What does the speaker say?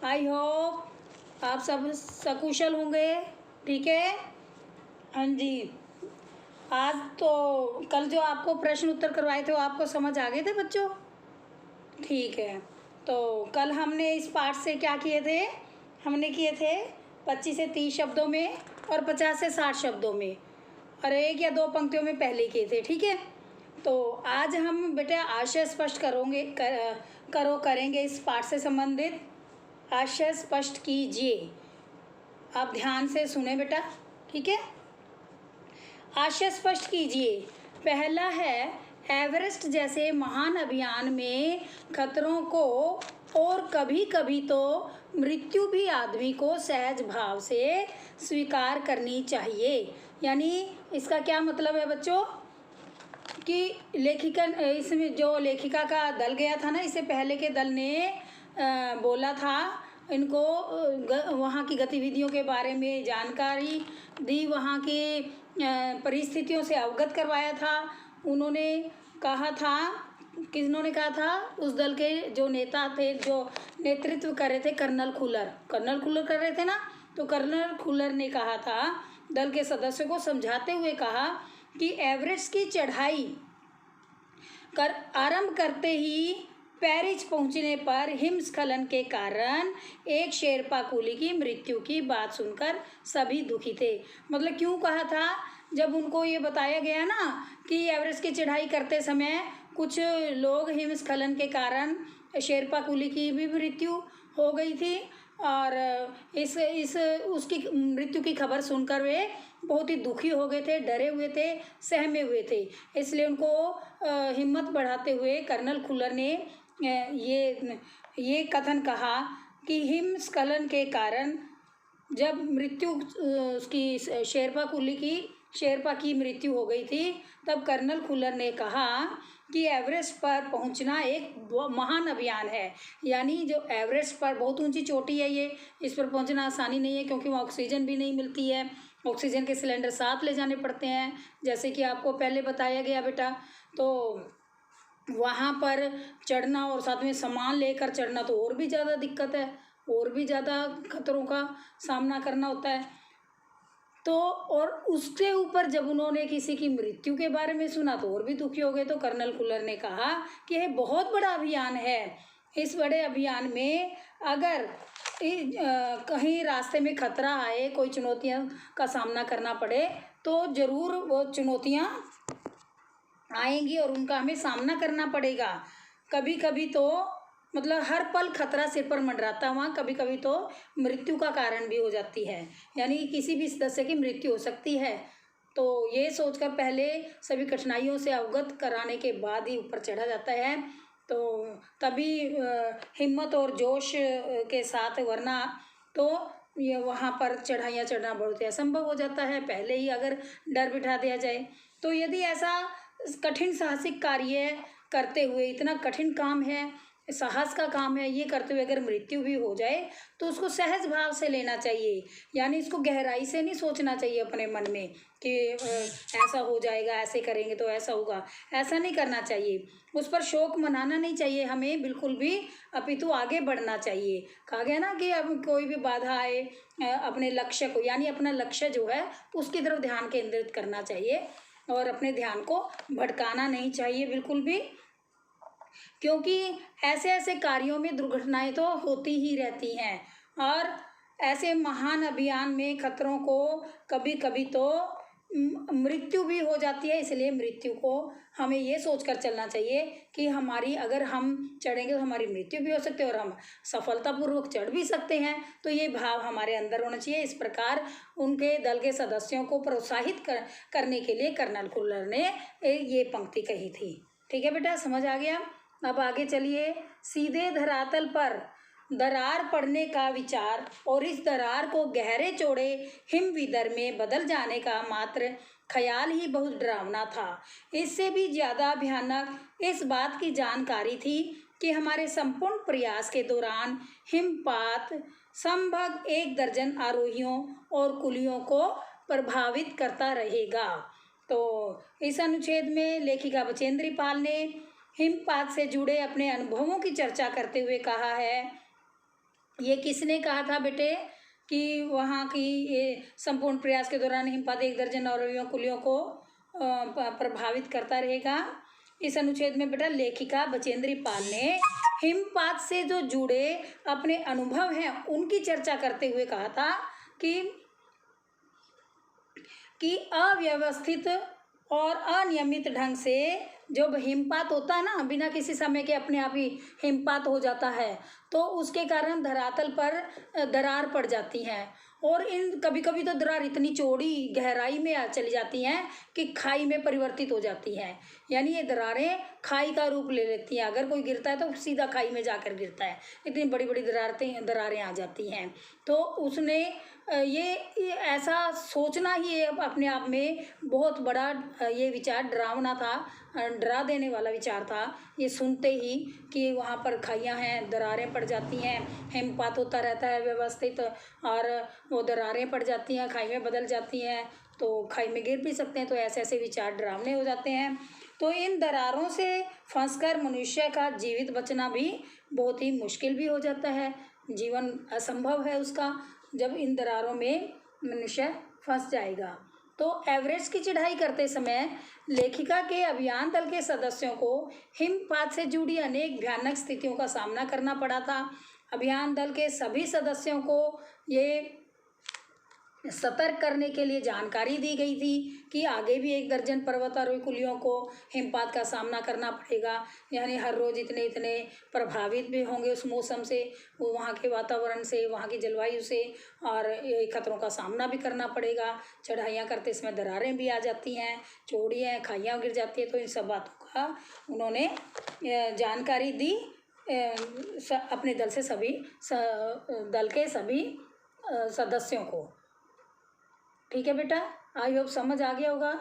I hope आप सब सकुशल होंगे। ठीक है। हाँ जी। आज तो कल जो आपको प्रश्न उत्तर करवाए थे वो आपको समझ आ गए थे बच्चों? ठीक है। तो कल हमने इस पाठ से क्या किए थे? हमने किए थे 25 से 30 शब्दों में और 50 से 60 शब्दों में और एक या दो पंक्तियों में पहले किए थे। ठीक है। तो आज हम बेटा आशय स्पष्ट करेंगे इस पाठ से संबंधित। आशय स्पष्ट कीजिए। आप ध्यान से सुने बेटा। ठीक है। आशय स्पष्ट कीजिए। पहला है, एवरेस्ट जैसे महान अभियान में खतरों को और कभी कभी तो मृत्यु भी आदमी को सहज भाव से स्वीकार करनी चाहिए। यानी इसका क्या मतलब है बच्चों कि लेखिका, इसमें जो लेखिका का दल गया था ना, इससे पहले के दल ने बोला था इनको वहाँ की गतिविधियों के बारे में जानकारी दी, वहाँ की परिस्थितियों से अवगत करवाया था। उन्होंने कहा था, किन्होंने कहा था, उस दल के जो नेता थे, जो नेतृत्व कर रहे थे, कर्नल खुलर कर रहे थे ना। तो कर्नल खुलर ने कहा था, दल के सदस्यों को समझाते हुए कहा कि एवरेस्ट की चढ़ाई आरंभ करते ही पेरिस पहुंचने पर हिमस्खलन के कारण एक शेरपा कुली की मृत्यु की बात सुनकर सभी दुखी थे। मतलब क्यों कहा था? जब उनको ये बताया गया ना कि एवरेस्ट की चढ़ाई करते समय कुछ लोग हिमस्खलन के कारण शेरपा कुली की भी मृत्यु हो गई थी और उसकी मृत्यु की खबर सुनकर वे बहुत ही दुखी हो गए थे, डरे हुए थे, सहमे हुए थे। इसलिए उनको हिम्मत बढ़ाते हुए कर्नल खुलर ने ये कथन कहा कि हिमस्खलन के कारण जब मृत्यु उसकी शेरपा की मृत्यु हो गई थी, तब कर्नल खुलर ने कहा कि एवरेस्ट पर पहुंचना एक महान अभियान है। यानी जो एवरेस्ट पर बहुत ऊंची चोटी है, ये इस पर पहुंचना आसानी नहीं है, क्योंकि वहाँ ऑक्सीजन भी नहीं मिलती है। ऑक्सीजन के सिलेंडर साथ ले जाने पड़ते हैं, जैसे कि आपको पहले बताया गया बेटा। तो वहाँ पर चढ़ना और साथ में सामान लेकर चढ़ना तो और भी ज़्यादा दिक्कत है, और भी ज़्यादा खतरों का सामना करना होता है। तो और उसके ऊपर जब उन्होंने किसी की मृत्यु के बारे में सुना तो और भी दुखी हो गए। तो कर्नल खुलर ने कहा कि यह बहुत बड़ा अभियान है। इस बड़े अभियान में अगर कहीं रास्ते में खतरा आए, कोई चुनौतियां का सामना करना पड़े, तो ज़रूर वो चुनौतियां आएंगी और उनका हमें सामना करना पड़ेगा। कभी कभी तो मतलब हर पल खतरा सिर पर मंडराता हुआ कभी कभी तो मृत्यु का कारण भी हो जाती है, यानी किसी भी सदस्य की मृत्यु हो सकती है। तो ये सोचकर पहले सभी कठिनाइयों से अवगत कराने के बाद ही ऊपर चढ़ा जाता है। तो तभी हिम्मत और जोश के साथ, वरना तो ये वहाँ पर चढ़ाइयाँ चढ़ना बहुत ही असंभव हो जाता है पहले ही अगर डर बिठा दिया जाए। तो यदि ऐसा कठिन साहसिक कार्य करते हुए, इतना कठिन काम है, साहस का काम है, ये करते हुए अगर मृत्यु भी हो जाए तो उसको सहज भाव से लेना चाहिए। यानी इसको गहराई से नहीं सोचना चाहिए अपने मन में कि ऐसा हो जाएगा, ऐसे करेंगे तो ऐसा होगा, ऐसा नहीं करना चाहिए। उस पर शोक मनाना नहीं चाहिए हमें बिल्कुल भी, अपितु आगे बढ़ना चाहिए। कहा गया ना कि अब कोई भी बाधा आए, अपने लक्ष्य को, यानी अपना लक्ष्य जो है उसकी तरफ ध्यान केंद्रित करना चाहिए और अपने ध्यान को भटकाना नहीं चाहिए बिल्कुल भी, क्योंकि ऐसे ऐसे कार्यों में दुर्घटनाएं तो होती ही रहती हैं। और ऐसे महान अभियान में खतरों को कभी कभी तो मृत्यु भी हो जाती है। इसलिए मृत्यु को हमें ये सोचकर चलना चाहिए कि हमारी, अगर हम चढ़ेंगे तो हमारी मृत्यु भी हो सकती है और हम सफलतापूर्वक चढ़ भी सकते हैं। तो ये भाव हमारे अंदर होना चाहिए। इस प्रकार उनके दल के सदस्यों को प्रोत्साहित करने के लिए कर्नल खुल्लर ने ये पंक्ति कही थी। ठीक है बेटा, समझ आ गया? अब आगे चलिए। सीधे धरातल पर दरार पड़ने का विचार और इस दरार को गहरे चौड़े हिमविदर में बदल जाने का मात्र ख्याल ही बहुत डरावना था। इससे भी ज़्यादा भयानक इस बात की जानकारी थी कि हमारे संपूर्ण प्रयास के दौरान हिमपात संभव 1 दर्जन आरोहियों और कुलियों को प्रभावित करता रहेगा। तो इस अनुच्छेद में लेखिका बचेंद्री पाल ने हिमपात से जुड़े अपने अनुभवों की चर्चा करते हुए कहा है ये किसने कहा था बेटे कि वहाँ की ये संपूर्ण प्रयास के दौरान हिमपात 1 दर्जन अवयवों कुलियों को प्रभावित करता रहेगा। इस अनुच्छेद में बेटा लेखिका बचेंद्री पाल ने हिमपात से जो जुड़े अपने अनुभव हैं उनकी चर्चा करते हुए कहा था कि अव्यवस्थित और अनियमित ढंग से जब हिमपात होता है ना, बिना किसी समय के अपने आप ही हिमपात हो जाता है, तो उसके कारण धरातल पर दरार पड़ जाती है। और इन कभी कभी तो दरार इतनी चौड़ी गहराई में चली जाती हैं कि खाई में परिवर्तित हो जाती हैं। यानी ये दरारें खाई का रूप ले लेती हैं। अगर कोई गिरता है तो सीधा खाई में जाकर गिरता है, इतनी बड़ी बड़ी दरारें आ जाती हैं। तो उसने ये ऐसा सोचना ही अपने आप में बहुत बड़ा ये विचार डरावना था, डरा देने वाला विचार था। ये सुनते ही कि वहाँ पर खाइयाँ हैं, दरारें पड़ जाती हैं, हिमपात होता रहता है व्यवस्थित, और वो दरारें पड़ जाती हैं, खाई में बदल जाती हैं, तो खाई में गिर भी सकते हैं। तो ऐसे ऐसे विचार डरावने हो जाते हैं। तो इन दरारों से फंसकर मनुष्य का जीवित बचना भी बहुत ही मुश्किल भी हो जाता है, जीवन असंभव है उसका, जब इन दरारों में मनुष्य फंस जाएगा। तो एवरेस्ट की चढ़ाई करते समय लेखिका के अभियान दल के सदस्यों को हिमपात से जुड़ी अनेक भयानक स्थितियों का सामना करना पड़ा था। अभियान दल के सभी सदस्यों को ये सतर्क करने के लिए जानकारी दी गई थी कि आगे भी 1 दर्जन पर्वतारोही कुलियों को हिमपात का सामना करना पड़ेगा। यानी हर रोज़ इतने इतने प्रभावित भी होंगे उस मौसम से, वो वहाँ के वातावरण से, वहाँ की जलवायु से, और ये खतरों का सामना भी करना पड़ेगा। चढ़ाइयाँ करते समय दरारें भी आ जाती हैं, चोटी हैं, खाइयाँ गिर जाती है। तो इन सब बातों का उन्होंने जानकारी दी अपने दल से दल के सभी सदस्यों को। ठीक है बेटा, आई होप समझ आ गया होगा।